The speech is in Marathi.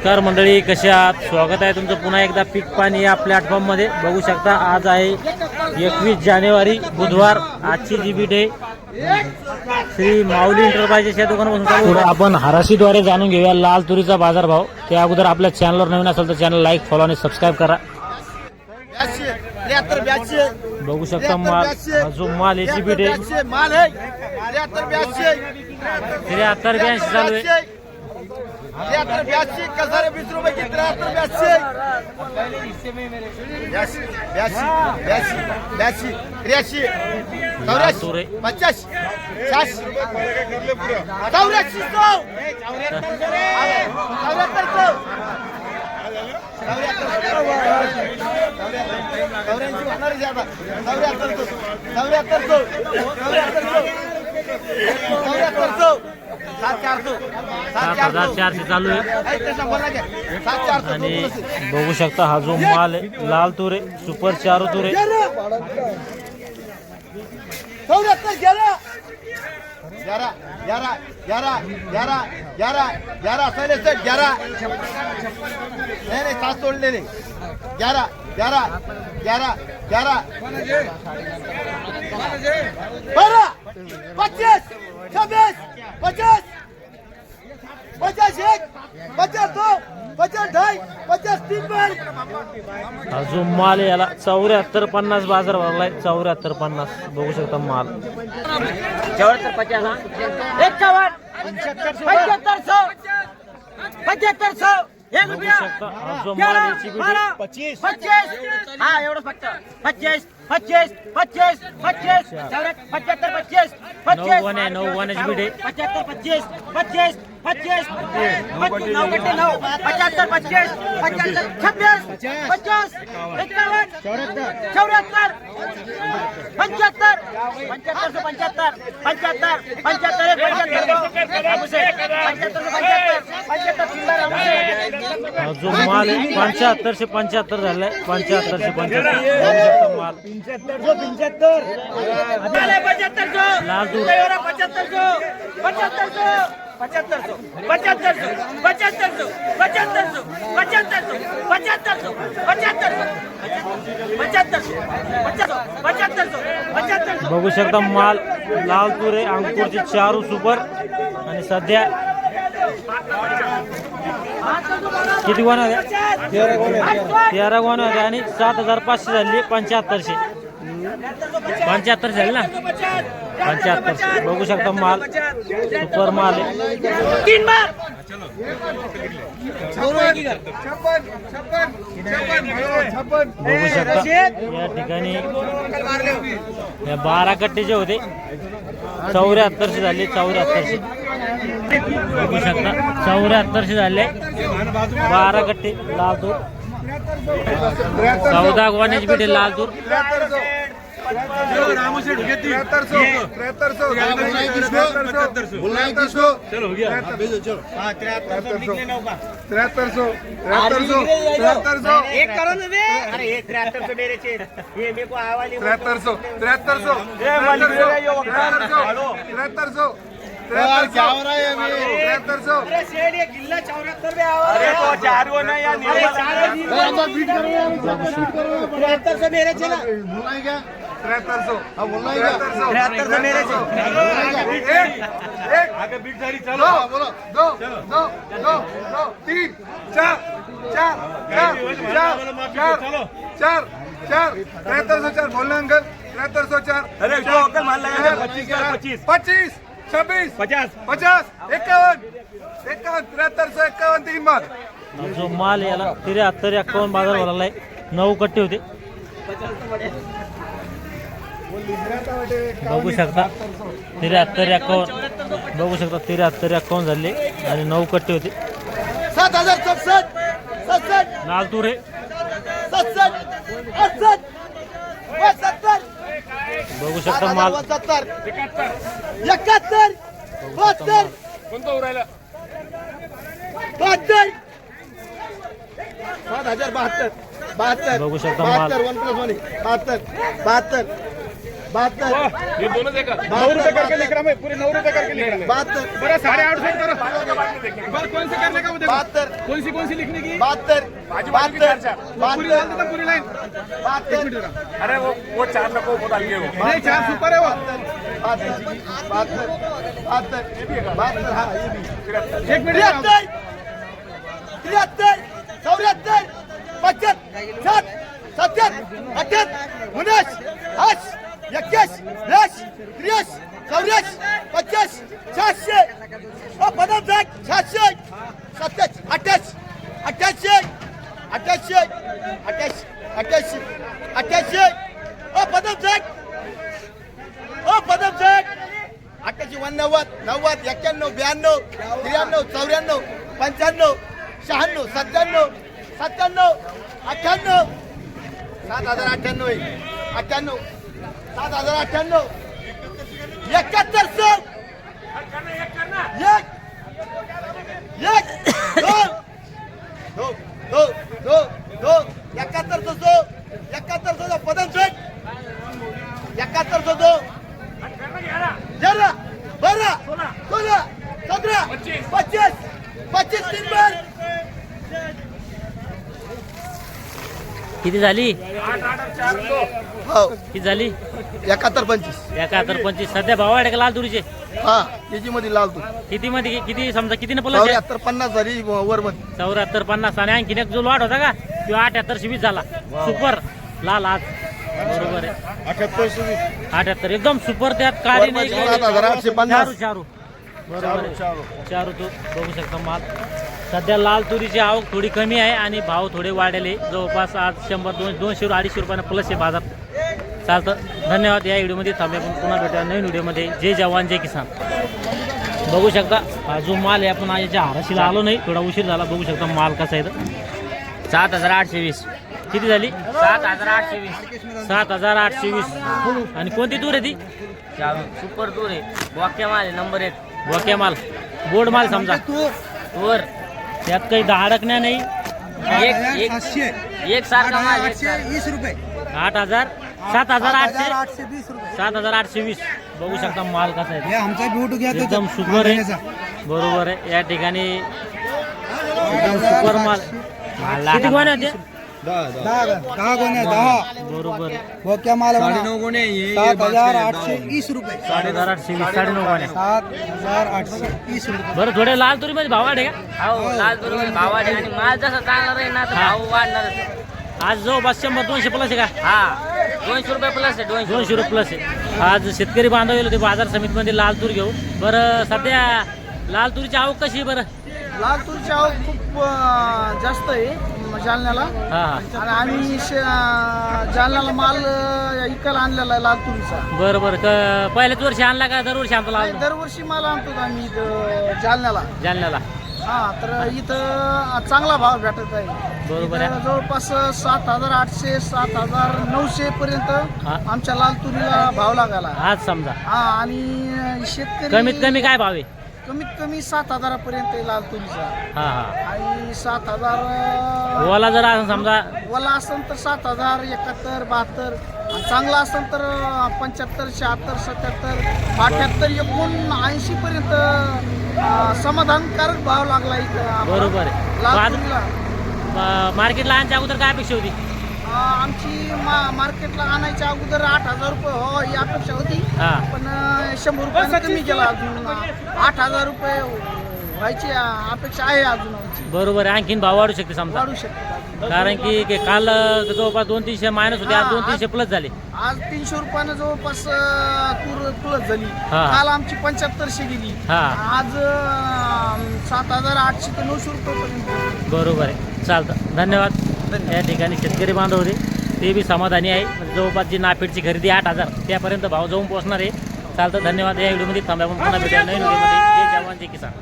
नमस्कार मंडळी, कसे आहात? स्वागत आहे तुमचं पुन्हा एकदा पीक पाणी या प्लॅटफॉर्ममध्ये. बघू शकता आज आहे 21 जानेवारी बुधवार. आजची जी बीट आहे श्री माऊली इंटरप्राइजेस या दुकानापासून चालू. आपण हराशीद्वारे जाणून घेऊया लाल तुरीचा बाजारभाव. त्या अगोदर आपल्या चॅनलवर नवीन असेल तर चॅनल लाईक, फॉलो आणि सबस्क्राईब करा. बघू शकता माल, जो माल याची बीट आहे 73-82 चालू आहे. 83-82 कसं रे 20 रुपये की 83-82 83 84 85 7400 चालू आहे. आणि बघू शकता हा जो माल आहे लाल तुरे सुपर चारो तुरे. नाही सात सोडलेले 11 12 25 26 50 50 1 50 2 50 2.5 50 3 हा जो माल आहे याला 74-50 बाजार भरलाय. 74-50 बघू शकता माल. 74 75 बघू शकता हा जो माल याची बीट 25 हा एवढं फक्त 25 25 25 25 75 25 9 वाण्याची बीट आहे. 75 25 25 25 9 गट्टे 9 75 25 75 26 50 51 74 75 75 75 75 हा जो माल आहे 75-75 झालाय. 75-75 माल. 75 लाल दूर 75 बघू शकता माल लाल तुरे अंकुरची चारू सुपर. आणि सध्या किती गोण्या होत्या? 13 गोण्या होत्या आणि 7500 झाली. 7500 झाली ना. 7500 बघू शकता माल सुपर माल आहे. 3 बार बघू शकता या ठिकाणी या 12 कट्टे जे होते 7400 झाले. 7400 बघू शकता 7400 झाले. 12 कट्टे लाल दूर. 14 गोण्याची बीट आहे लाल दूर. 26 50 51 7351 3 बार जो माल याला 73-51 बाजार भरलाय. 9 कट्टे होते. बघू शकता 73-51 बघू शकता 73-51 झाले आणि 9 कट्टे होते. 7067 67 लाल तुरे 67 68 70 बघू शकता माल 71 71 72 कोणता उरायला 72 7072 72 बघू शकता माल 72 1+1 72 72 72 ये दोनों देकर 9 रुपए करके लिख रहा मैं पूरे 9 रुपए करके लिख रहा मैं 72 बड़ा 850 करो बार कौन से करने का वो देखो 72 कौन सी लिखने की 72 पूरी डाल देता पूरी लाइन 72 अरे वो 4 नको बहुत आगे वो नहीं 4 सुपर है वो 72 हाँ ये भी 1 मिनट 73 74 75 7 77 78 19 8 21 20 30 40 50 60 50 60 70 88 88 88 88 88 88 50 88 90 91 92 93 94 95 96 97 97 98 7098 98 7098 7100 किती झाली? हो किती झाली? 71 25 71 25. सध्या भाव वाढे का लाल तुरीचे? हा त्याची मध्ये लाल तू किती मध्ये किती समजा किती न पलस? 74 50 झाली वर मध्ये 74 50. आणि आणखीन एक जो लॉट होता का तो 78 20 झाला. सुपर लाल आज बरोबर आहे 78 एकदम सुपर. त्यात काळी नाही काही नाही. 7850 चारू बरोबर आहे. चारू तो बघू शकता माल. सध्या लाल तुरीची आवक थोडी कमी आहे आणि भाव थोडे वाढलेले. जवळपास आज 100 200 250 रुपयानं प्लस आहे बाजार. चालतं. धन्यवाद. या व्हिडिओमध्ये थांबूया. आपण पुन्हा भेटूया नवीन व्हिडिओमध्ये. जय जवान जय किसान. बघू शकता हा जो माल आहे आपण याच्या आराशीला आलो नाही. थोडा उशीर झाला. बघू शकता माल कसा आहे तर 7820. किती झाली? 7820. 7820. आणि कोणती तूर आहे ती? सुपर टूर आहे बॉक्या माल आहे नंबर 1 बोक्या माल गोड माल समजा. टूर त्यात काही अडकण्या नाही. एक सारखा माल 8000 7800 820 रुपये 7820. बघू शकता माल कसा आहे. हे आमचा बिवटू घ्या तो एकदम सुपर आहे. बरोबर आहे. या ठिकाणी एकदम सुपर माल. किती गोण्या होत्या? 10 गोण्या 10 बरोबर आहे. बोक्या माल 7820 रुपये 7820 9.5 गोण्या. 7820 रुपये. बरं थोडे लाल तुरी मध्ये भाव वाढे का? हो लाल बरोबर भाव वाढेल आणि माल जसा चांगला राहील ना तर भाव वाढणार. आज जवळपास 100 200 प्लस आहे का? हा 200 रुपये प्लस आहे 200 रुपये प्लस आहे. आज शेतकरी बांधव गेले होते बाजार समितीमध्ये लाल तूर घेऊ. बरं सध्या लाल तुरीची आवक कशी आहे बरं? लाल तुरीची आवक खूप जास्त आहे जालन्याला. हा आणि आम्ही जालन्याला माल इकायला आणलेला आहे लाल तुरीचा. बरं बरं. पहिल्याच वर्षी आणला का दरवर्षी आणतो लाल? दरवर्षी माल आणतो आम्ही इथं जालन्याला. जालन्याला. हा तर इथं चांगला भाव भेटत आहे. बरोबर आहे. इथं जवळपास 7800 7900 पर्यंत हा. आमच्या लाल तुरीला भाव लागायला. आज समजा हा आणि शेतकरी कमीत कमी काय भाव आहे? कमीत कमी 7000 पर्यंत आहे लाल तुरीचा. हा हा. आणि 7000 ओला जर असं समजा वला असेल तर 7000 71 72 आणि चांगला असेल तर 75 76 77 78 79 पर्यंत समाधानकारक भाव लागला इथं बरोबर आहे. लाल आज तुरीला. मार्केटला आणच्या अगोदर काय अपेक्षा होती? आमची मार्केटला आणायच्या अगोदर 8000 रुपये हो ही अपेक्षा होती. हा. पण 100 रुपये कमी केला. अजून 8000 रुपये व्हायची अपेक्षा आहे अजून आमची. बरोबर आहे. आणखीन भाव वाढू शकते समजा. वाढू शकते. कारण की काल जवळपास 200-300 मायनस होते. आज 200-300 प्लस झाले. आज 300 रुपयानं जवळपास तूर प्लस झाली. हा. काल आमची 7500 गेली. हा. आज 7800 ते 900 रुपये पर्यंत. बरोबर आहे. चालतं. धन्यवाद. या ठिकाणी शेतकरी बांधव होते ते बी समाधानी आहे. जवळपास जी नापेडची खरेदी 8000 त्यापर्यंत भाव जाऊन पोहोचणार आहे. चालतं. धन्यवाद. या व्हिडिओमध्ये थांबा. आपण पुन्हा भेटूया नवीन व्हिडिओमध्ये. जय जवान जय किसान.